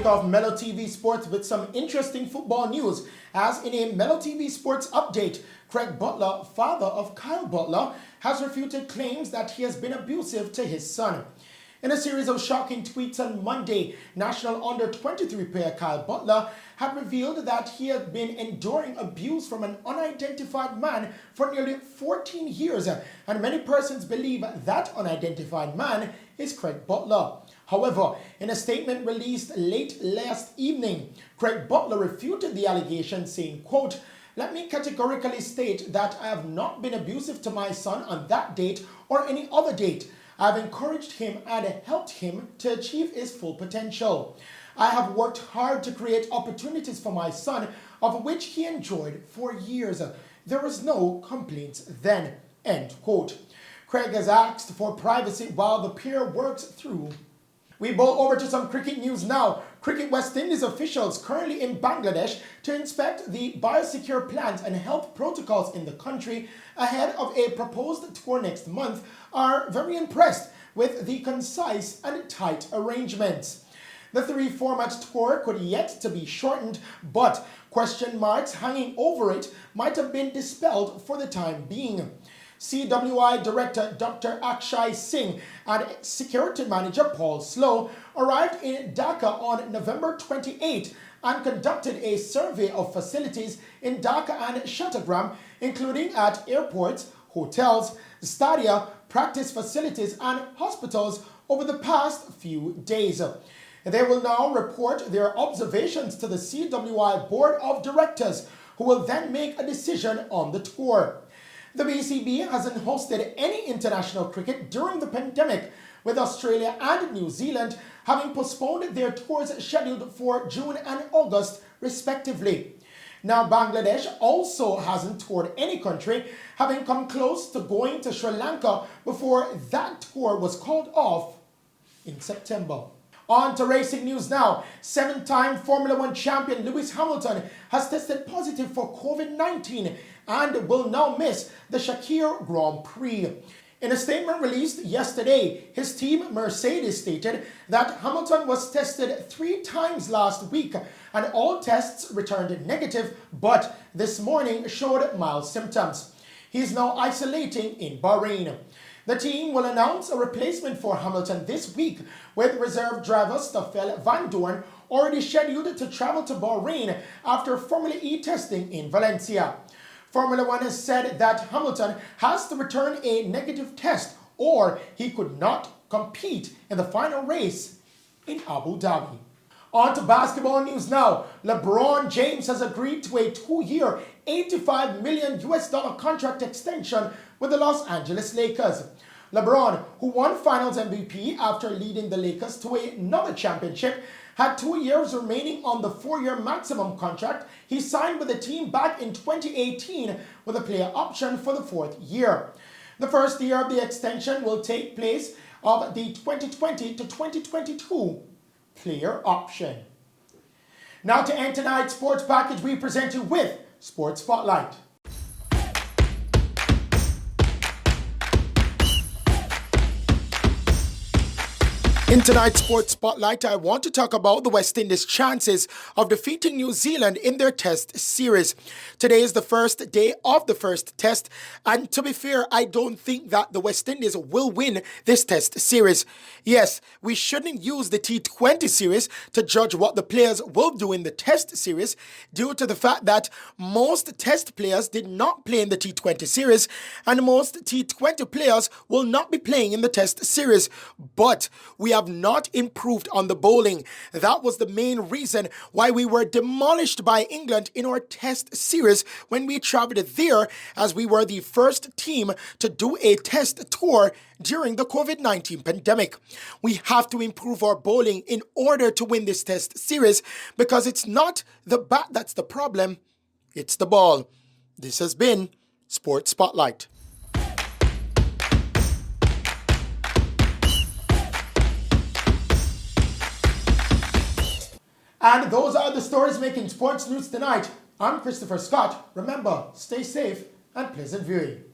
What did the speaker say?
kick off Mello TV Sports with some interesting football news. As in a Mello TV Sports update, Craig Butler, father of Kyle Butler, has refuted claims that he has been abusive to his son. In a series of shocking tweets on Monday, national under-23 player Kyle Butler had revealed that he had been enduring abuse from an unidentified man for nearly 14 years, and many persons believe that unidentified man is Craig Butler. However, in a statement released late last evening, Craig Butler refuted the allegation, saying, quote, "Let me categorically state that I have not been abusive to my son on that date or any other date. I have encouraged him and helped him to achieve his full potential. I have worked hard to create opportunities for my son, of which he enjoyed for years. There was no complaints then." End quote. Craig has asked for privacy while the pair works through. We bowl over to some cricket news now. Cricket West Indies officials currently in Bangladesh to inspect the biosecure plans and health protocols in the country ahead of a proposed tour next month are very impressed with the concise and tight arrangements. The three-format tour could yet to be shortened, but question marks hanging over it might have been dispelled for the time being. CWI Director Dr. Akshay Singh and Security Manager Paul Slow arrived in Dhaka on November 28 and conducted a survey of facilities in Dhaka and Chattogram, including at airports, hotels, stadia, practice facilities and hospitals over the past few days. They will now report their observations to the CWI Board of Directors, who will then make a decision on the tour. The BCB hasn't hosted any international cricket during the pandemic, with Australia and New Zealand having postponed their tours scheduled for June and August, respectively. Now, Bangladesh also hasn't toured any country, having come close to going to Sri Lanka before that tour was called off in September. On to racing news now. Seven-time Formula One champion Lewis Hamilton has tested positive for COVID-19 and will now miss the Shakir Grand Prix. In a statement released yesterday, his team Mercedes stated that Hamilton was tested 3 times last week and all tests returned negative, but this morning showed mild symptoms. He is now isolating in Bahrain. The team will announce a replacement for Hamilton this week, with reserve driver Stoffel Van Doorn already scheduled to travel to Bahrain after Formula E testing in Valencia. Formula One has said that Hamilton has to return a negative test or he could not compete in the final race in Abu Dhabi. On to basketball news now. LeBron James has agreed to a 2-year, $85 million contract extension with the Los Angeles Lakers. LeBron, who won Finals MVP after leading the Lakers to another championship, had 2 years remaining on the 4-year maximum contract he signed with the team back in 2018 with a player option for the 4th year. The first year of the extension will take place of the 2020 to 2022 player option. Now to end tonight's sports package, we present you with Sports Spotlight. In tonight's Sports Spotlight, I want to talk about the West Indies' chances of defeating New Zealand in their test series. Today is the first day of the first test, and to be fair, I don't think that the West Indies will win this test series. Yes, we shouldn't use the T20 series to judge what the players will do in the test series due to the fact that most test players did not play in the T20 series, and most T20 players will not be playing in the test series. But we have not improved on the bowling. That was the main reason why we were demolished by England in our test series when we traveled there, as we were the first team to do a test tour during the COVID-19 pandemic. We have to improve our bowling in order to win this test series, because it's not the bat that's the problem, it's the ball. This has been Sports Spotlight. And those are the stories making sports news tonight. I'm Christopher Scott. Remember, stay safe and pleasant viewing.